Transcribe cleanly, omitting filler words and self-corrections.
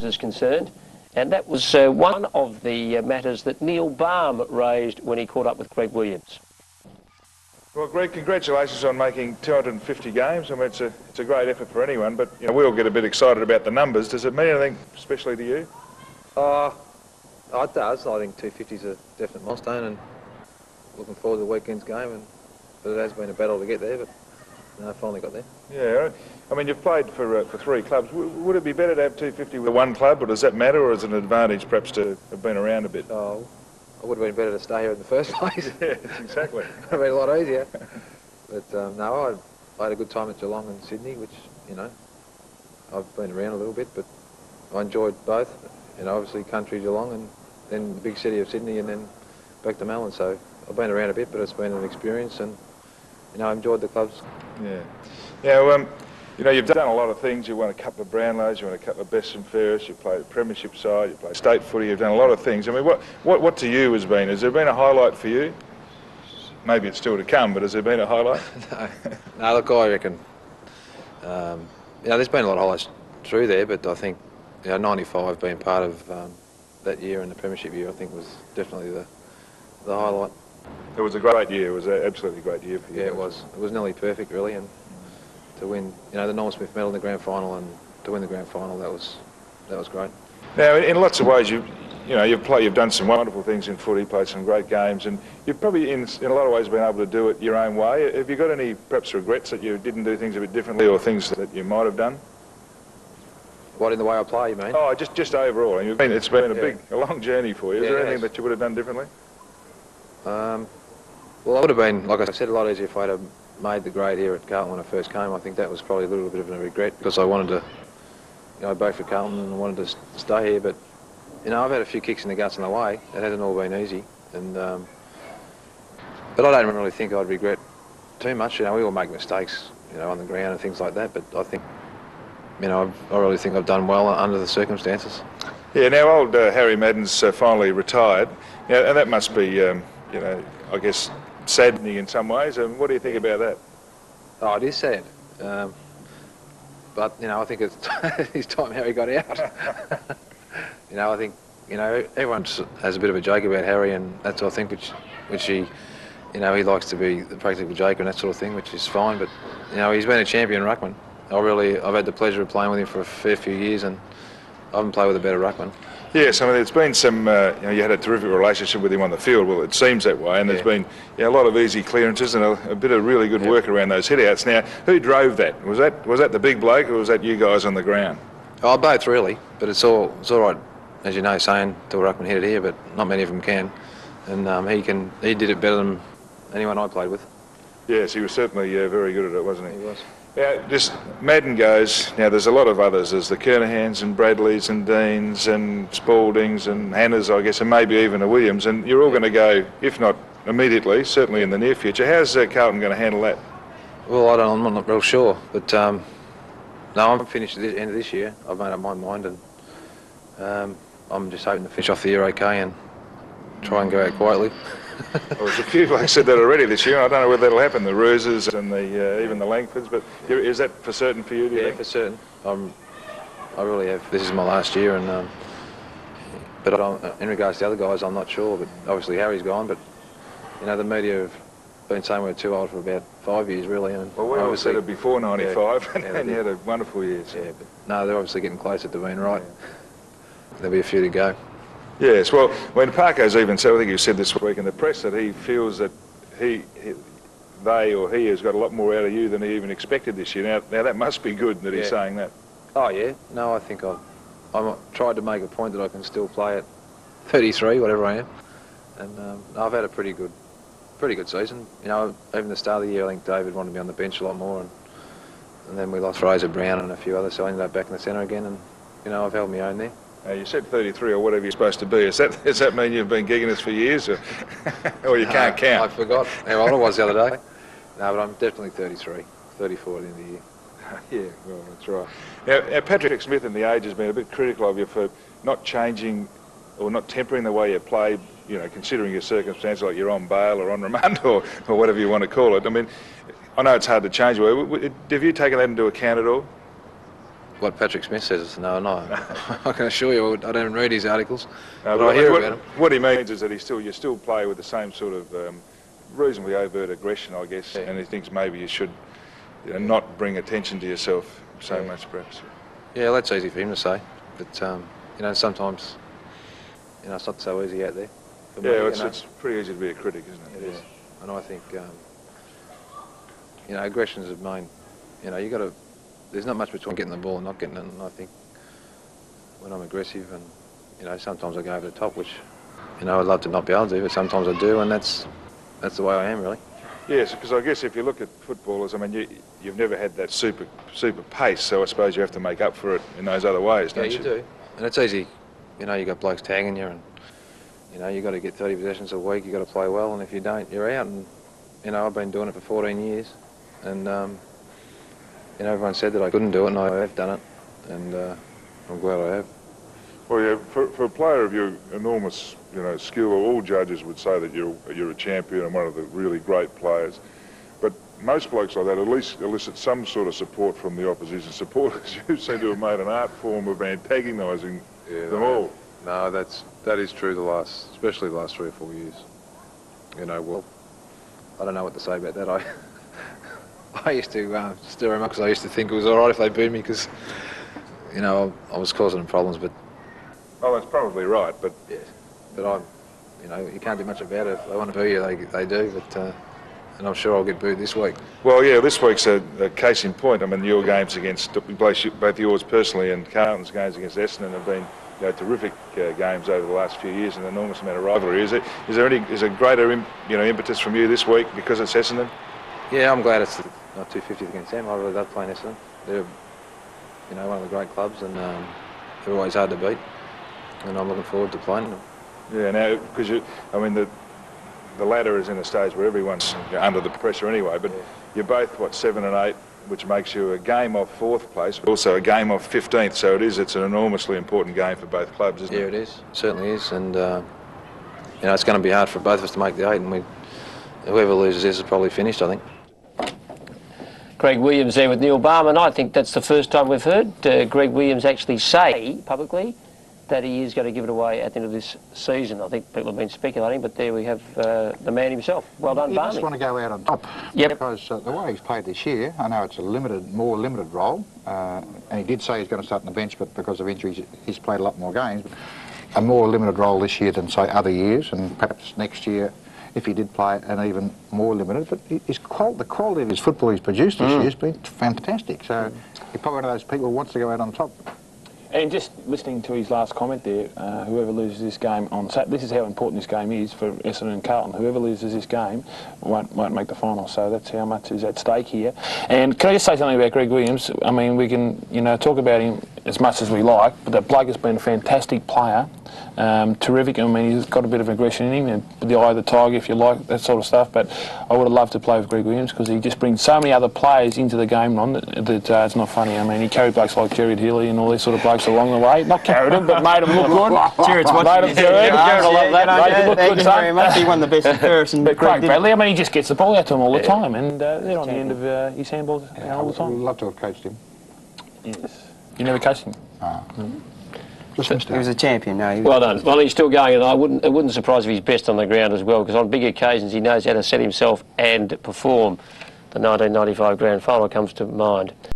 is concerned, and that was one of the matters that Neil Balme raised when he caught up with Greg Williams. Well, Greg, congratulations on making 250 games. I mean, it's a great effort for anyone, but we all get a bit excited about the numbers. Does it mean anything especially to you? It does. I think 250 is a definite milestone, and looking forward to the weekend's game. But it has been a battle to get there, but I finally got there. Yeah, I mean, you've played for 3 clubs. Would it be better to have 250 with one club, or does that matter, or is it an advantage perhaps to have been around a bit? Oh, it would have been better to stay here in the first place. Yeah, exactly. It would have been a lot easier. But no, I had a good time at Geelong and Sydney, which, I've been around a little bit, but I enjoyed both. Obviously country Geelong and then the big city of Sydney and then back to Melbourne. So I've been around a bit, but it's been an experience, and I enjoyed the clubs. Yeah. Yeah. You've done a lot of things. You won a couple of Brownlows, you won a couple of best and fairest, you played a premiership side, you played state footy, you've done a lot of things. I mean, what to you has there been a highlight for you? Maybe it's still to come, but has there been a highlight? No, look, I reckon, there's been a lot of highlights through there, but I think, 95 being part of that year and the premiership year, I think was definitely the highlight. It was a great year. It was an absolutely great year for you. Yeah, it was. It was nearly perfect, really, and to win, the Norman Smith medal in the grand final and to win the grand final, that was great. Now, in lots of ways, you've done some wonderful things in footy, played some great games, and you've probably, in a lot of ways, been able to do it your own way. Have you got any, perhaps, regrets that you didn't do things a bit differently, or things that you might have done? What, in the way I play, you mean? Oh, just overall. It's been a long journey for you. Is there anything that you would have done differently? Well, I would have been, like I said, a lot easier if I'd have made the grade here at Carlton when I first came. I think that was probably a little bit of a regret because I wanted to, I both for Carlton and wanted to stay here. But, I've had a few kicks in the guts on the way. It hasn't all been easy. And but I don't really think I'd regret too much. We all make mistakes, on the ground and things like that. But I think, I really think I've done well under the circumstances. Yeah, now old Harry Madden's finally retired, and that must be, I guess, saddening in some ways. What do you think about that? Oh, it is sad. But, I think it's his time Harry got out. I think, everyone has a bit of a joke about Harry and that sort of thing, which he, he likes to be the practical joker and that sort of thing, which is fine. But, he's been a champion ruckman. I've had the pleasure of playing with him for a fair few years, and I haven't played with a better ruckman. Yes, I mean, there's been some, you had a terrific relationship with him on the field. Well, it seems that way, and there's been a lot of easy clearances and a bit of really good work around those hit-outs. Now, who drove that? Was that the big bloke, or was that you guys on the ground? Oh, both really, but it's all right, as you know, saying to a ruckman hit it here, but not many of them can. And he did it better than anyone I played with. Yes, he was certainly very good at it, wasn't he? He was. Yeah, just Madden goes. Now there's a lot of others. There's the Kernahans and Bradleys and Deans and Spaldings and Hannahs, I guess, and maybe even a Williams. And you're all going to go, if not immediately, certainly in the near future. How's Carlton going to handle that? Well, I'm not real sure, but no, I'm finished at the end of this year. I've made up my mind, and I'm just hoping to finish off the year okay and try and go out quietly. Well, there's a few blokes said that already this year. I don't know whether that'll happen, the Rooses and even the Langfords, but is that for certain for you, do you think? For certain. I really have. This is my last year, and but in regards to the other guys, I'm not sure. But obviously Harry's gone, but the media have been saying we're too old for about 5 years, really. And well, we all said it before 95, and you had a wonderful year. So. Yeah, but no, they're obviously getting closer to being right. There'll be a few to go. Yes, well, when Parko's even said, I think he said this week in the press, that he feels that he has got a lot more out of you than he even expected this year. Now that must be good that he's saying that. Oh, yeah. No, I think I've tried to make a point that I can still play at 33, whatever I am. And I've had a pretty good season. Even the start of the year, I think David wanted me on the bench a lot more. And then we lost Fraser Brown and a few others, so I ended up back in the centre again. And, I've held my own there. You said 33 or whatever you're supposed to be. Does that mean you've been gigging us for years, or you can't count? I forgot how old I was the other day. No, but I'm definitely 33, 34 at the end of the year. Yeah, well, that's right. Now, Patrick Smith in the Age has been a bit critical of you for not changing or not tempering the way you play, considering your circumstances, like you're on bail or on remand or whatever you want to call it. I mean, I know it's hard to change. Have you taken that into account at all? what Patrick Smith says. No, I can assure you, I don't even read his articles, No, but I hear about him. What he means is that you still play with the same sort of reasonably overt aggression, I guess, and he thinks maybe you should not bring attention to yourself so much, perhaps. Yeah, that's easy for him to say, but sometimes it's not so easy out there. Yeah, it's pretty easy to be a critic, isn't it? It is, and I think aggression is the main. You got to. There's not much between getting the ball and not getting it, and I think when I'm aggressive and sometimes I go over the top, which I'd love to not be able to, but sometimes I do, and that's the way I am, really. Yes, because I guess if you look at footballers, I mean, you've never had that super pace, so I suppose you have to make up for it in those other ways, don't you? Yeah, you do, and it's easy. You got blokes tagging you, and you got to get 30 possessions a week. You got to play well, and if you don't, you're out. And I've been doing it for 14 years, and everyone said that I couldn't do it, and I have done it, and I'm glad I have. Well, yeah, for a player of your enormous, skill, all judges would say that you're a champion and one of the really great players. But most blokes like that at least elicit some sort of support from the opposition supporters. You seem to have made an art form of antagonising them all. No, that is true. Especially the last 3 or 4 years. Well, I don't know what to say about that. I used to stir them up because I used to think it was all right if they booed me because, I was causing them problems. But oh, that's probably right. But but you can't do much about it. If they want to boo you, they do. But and I'm sure I'll get booed this week. Well, yeah, this week's a case in point. I mean, your games against both yours personally and Carlton's games against Essendon have been terrific games over the last few years, and an enormous amount of rivalry. Is there greater impetus from you this week because it's Essendon? Yeah, I'm glad it's not 250th against them. I really love playing Essendon. They're one of the great clubs, and they're always hard to beat. And I'm looking forward to playing them. Yeah, now because the ladder is in a stage where everyone's under the pressure anyway. But you're both 7 and 8, which makes you a game off 4th place, but also a game off 15th. So it's an enormously important game for both clubs, isn't it? Yeah, it is. It certainly is, and it's going to be hard for both of us to make the 8, and whoever loses this is probably finished, I think. Greg Williams there with Neil Balme, and I think that's the first time we've heard Greg Williams actually say publicly that he is going to give it away at the end of this season. I think people have been speculating, but there we have the man himself. Well done, Balme. He just want to go out on top. Yep. Because the way he's played this year, I know it's a more limited role, and he did say he's going to start on the bench, but because of injuries, he's played a lot more games. But a more limited role this year than, say, other years, and perhaps next year, if he did play, an even more limited. But the quality of his football he's produced this year has been fantastic. So he's probably one of those people who wants to go out on top. And just listening to his last comment there, whoever loses this game on Saturday, this is how important this game is for Essendon and Carlton. Whoever loses this game won't make the final, so that's how much is at stake here. And can I just say something about Greg Williams? I mean, we can talk about him as much as we like, but that bloke has been a fantastic player, terrific. I mean, he's got a bit of aggression in him, and the eye of the tiger, if you like, that sort of stuff. But I would have loved to play with Greg Williams because he just brings so many other players into the game, Ron, that it's not funny. I mean, he carried blokes like Jared Healy and all these sort of blokes along the way. Not carried them, but made them look good. Jared's watching. Jared, I love that. Thank you very much. He won the best comparison. But Craig Bradley, I mean, he just gets the ball out to him all the time, and they're on the end of his handballs all the I'd time. love to have coached him. Yes. You never coached him? Just He was a champion. No, Well done. Well, he's still going, and it wouldn't surprise if he's best on the ground as well, because on big occasions he knows how to set himself and perform. The 1995 Grand Final comes to mind.